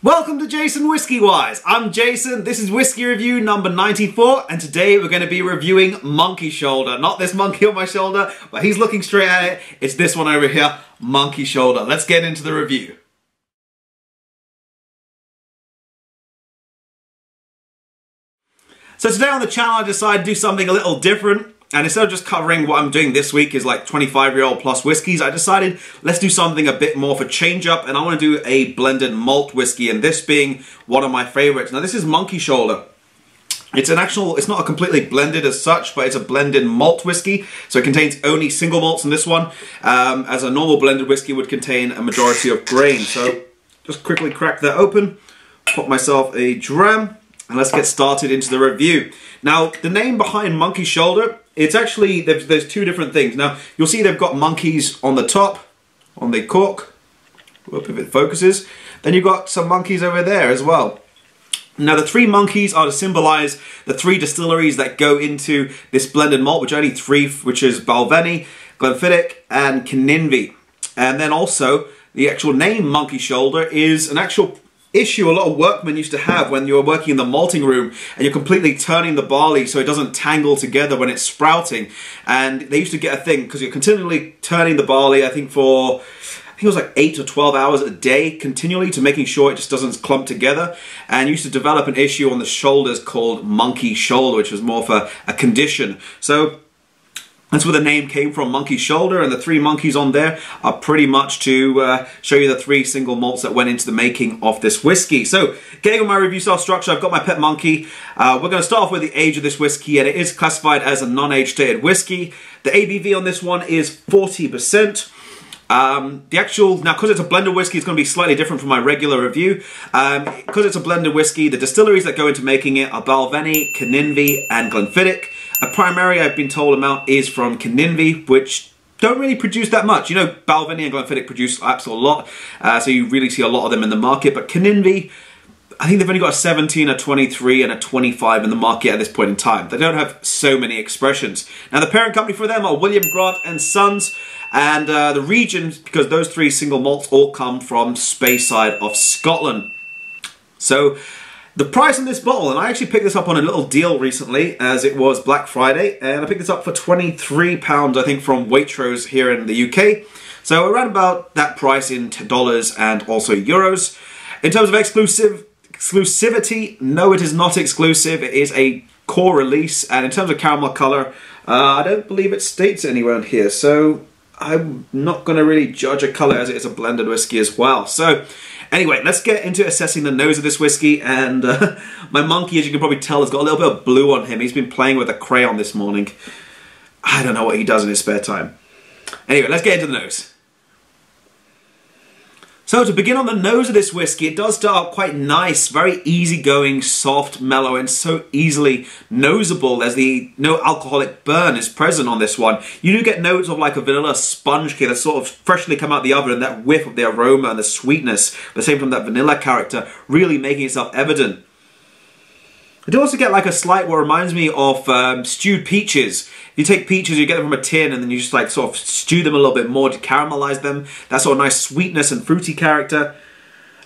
Welcome to JasonWhiskyWise. I'm Jason, this is whiskey review number 94, and today we're going to be reviewing Monkey Shoulder. Not this monkey on my shoulder, but he's looking straight at it. It's this one over here, Monkey Shoulder. Let's get into the review. So today on the channel I decided to do something a little different. And instead of just covering what I'm doing this week is like 25-year-old plus whiskeys, I decided let's do something a bit more for change up, and I want to do a blended malt whiskey, and this being one of my favorites. Now this is Monkey Shoulder. It's not a completely blended as such, but it's a blended malt whiskey. So it contains only single malts in this one, as a normal blended whiskey would contain a majority of grain. So just quickly crack that open, pop myself a dram, and let's get started into the review. Now, the name behind Monkey Shoulder, it's actually, there's two different things. Now, you'll see they've got monkeys on the top, on the cork. Whoop, if it focuses. Then you've got some monkeys over there as well. Now, the three monkeys are to symbolize the three distilleries that go into this blended malt, which are only three, which is Balvenie, Glenfiddich, and Kinninvie. And then also, the actual name Monkey Shoulder is an actual issue a lot of workmen used to have when you were working in the malting room and you're completely turning the barley so it doesn't tangle together when it's sprouting. And they used to get a thing because you're continually turning the barley, I think it was like 8 to 12 hours a day continually to making sure it just doesn't clump together. And you used to develop an issue on the shoulders called Monkey Shoulder, which was more for a condition. So that's where the name came from, Monkey Shoulder, and the three monkeys on there are pretty much to show you the three single malts that went into the making of this whiskey. So, getting on my review style structure, I've got my pet monkey. We're going to start off with the age of this whiskey, and it is classified as a non-age stated whiskey. The ABV on this one is 40%. Now because it's a blended whiskey, it's going to be slightly different from my regular review. Because it's a blended whiskey, the distilleries that go into making it are Balvenie, Kinninvie, and Glenfiddich. A primary, I've been told, amount is from Kinninvie, which don't really produce that much. You know, Balvenie and Glenfiddich produce absolutely a lot, so you really see a lot of them in the market. But Kinninvie, I think they've only got a 17, a 23, and a 25 in the market at this point in time. They don't have so many expressions. Now, the parent company for them are William Grant and Sons, and the region, because those three single malts all come from Speyside of Scotland. So, the price on this bottle, and I actually picked this up on a little deal recently, as it was Black Friday, and I picked this up for £23, I think, from Waitrose here in the UK. So around about that price in dollars and also euros. In terms of exclusivity, no, it is not exclusive. It is a core release, and in terms of caramel colour, I don't believe it states anywhere on here, so I'm not going to really judge a colour as it is a blended whiskey as well. So anyway, let's get into assessing the nose of this whiskey, and my monkey, as you can probably tell, has got a little bit of blue on him. He's been playing with a crayon this morning. I don't know what he does in his spare time. Anyway, let's get into the nose. So to begin on the nose of this whiskey, it does start out quite nice, very easygoing, soft, mellow, and so easily noseable as the no alcoholic burn is present on this one. You do get notes of like a vanilla sponge cake that's sort of freshly come out the oven, and that whiff of the aroma and the sweetness, at the same time that vanilla character really making itself evident. I do also get like a slight, what reminds me of stewed peaches. If you take peaches, you get them from a tin, and then you just like sort of stew them a little bit more to caramelize them. That sort of nice sweetness and fruity character.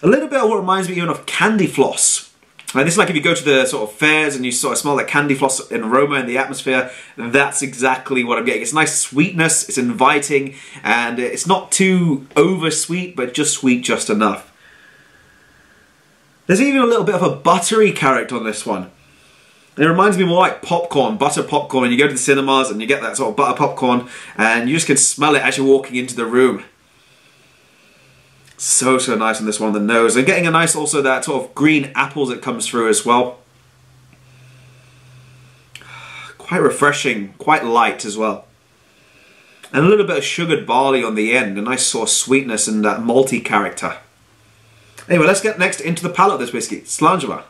A little bit of what reminds me even of candy floss. And this is like if you go to the sort of fairs and you sort of smell that candy floss in aroma in the atmosphere, that's exactly what I'm getting. It's nice sweetness, it's inviting, and it's not too over sweet, but just sweet just enough. There's even a little bit of a buttery character on this one. It reminds me more like popcorn, butter popcorn, when you go to the cinemas and you get that sort of butter popcorn and you just can smell it as you're walking into the room. So nice on this one on the nose. And getting a nice also that sort of green apples that comes through as well. Quite refreshing, quite light as well. And a little bit of sugared barley on the end, a nice sort of sweetness and that malty character. Anyway, let's get next into the palate of this whiskey. Slàinte.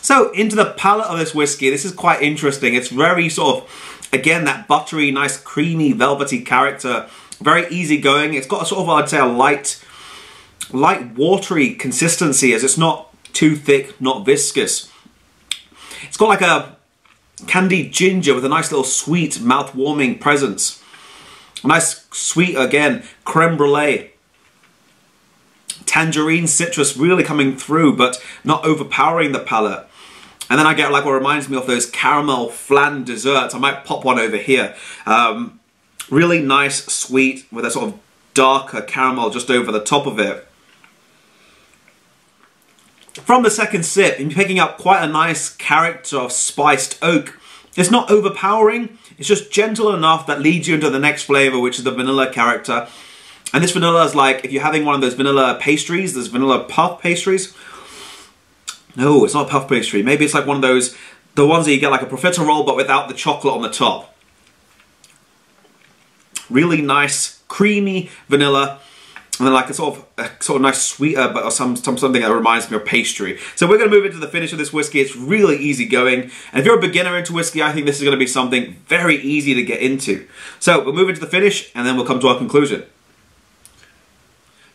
So, into the palate of this whiskey, this is quite interesting. It's very sort of, again, that buttery, nice, creamy, velvety character. Very easygoing. It's got a sort of, I'd say, a light, watery consistency, as it's not too thick, not viscous. It's got like a candied ginger with a nice little sweet, mouth-warming presence. A nice, sweet, again, creme brulee. tangerine citrus really coming through, but not overpowering the palate. And then I get like what reminds me of those caramel flan desserts. I might pop one over here. Really nice, sweet, with a sort of darker caramel just over the top of it. From the second sip, you're picking up quite a nice character of spiced oak. It's not overpowering, it's just gentle enough that leads you into the next flavor, which is the vanilla character. And this vanilla is like, if you're having one of those vanilla pastries, those vanilla puff pastries. No, it's not a puff pastry. Maybe it's like one of those, the ones that you get like a profiterole but without the chocolate on the top. Really nice, creamy vanilla. And then like a sort of nice sweeter, but something that reminds me of pastry. So we're going to move into the finish of this whiskey. It's really easy going. And if you're a beginner into whiskey, I think this is going to be something very easy to get into. So we'll move into the finish and then we'll come to our conclusion.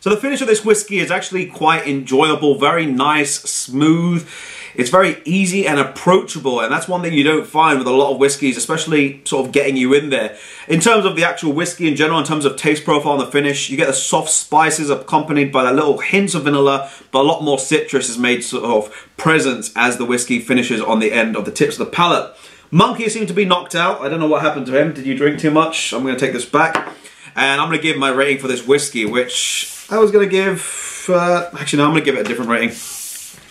So the finish of this whiskey is actually quite enjoyable, very nice, smooth. It's very easy and approachable, and that's one thing you don't find with a lot of whiskeys, especially sort of getting you in there. In terms of the actual whiskey in general, in terms of taste profile and the finish, you get the soft spices accompanied by a little hints of vanilla, but a lot more citrus is made sort of present as the whiskey finishes on the end of the tips of the palate. Monkey seemed to be knocked out. I don't know what happened to him. Did you drink too much? I'm going to take this back, and I'm going to give my rating for this whiskey, which I was going to give, actually no, I'm going to give it a different rating.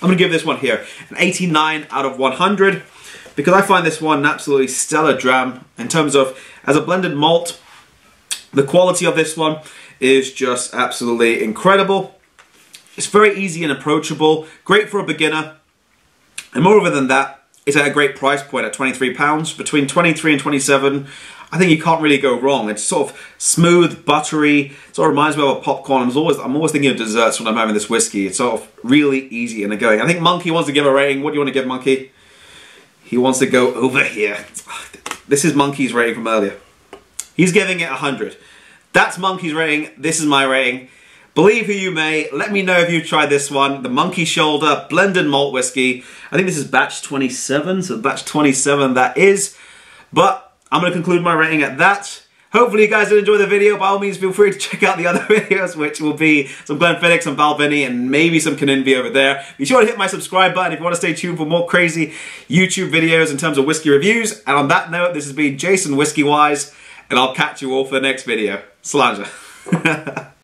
I'm going to give this one here an 89 out of 100 because I find this one an absolutely stellar dram in terms of, as a blended malt, the quality of this one is just absolutely incredible. It's very easy and approachable, great for a beginner, and moreover than that, it's at a great price point at £23. Between 23 and 27, I think you can't really go wrong. It's sort of smooth, buttery. It sort of reminds me of a popcorn. I'm always thinking of desserts when I'm having this whiskey. It's sort of really easy in the going. I think Monkey wants to give a rating. What do you want to give Monkey? He wants to go over here. This is Monkey's rating from earlier. He's giving it 100. That's Monkey's rating. This is my rating. Believe who you may. Let me know if you've tried this one. The Monkey Shoulder Blended Malt Whiskey. I think this is batch 27. So batch 27 that is. But I'm going to conclude my rating at that. Hopefully you guys did enjoy the video. By all means, feel free to check out the other videos, which will be some Glenfiddich, some Balvenie, and maybe some Canenvy over there. Be sure to hit my subscribe button if you want to stay tuned for more crazy YouTube videos in terms of whiskey reviews. And on that note, this has been JasonWhiskyWise, and I'll catch you all for the next video. Slàinte.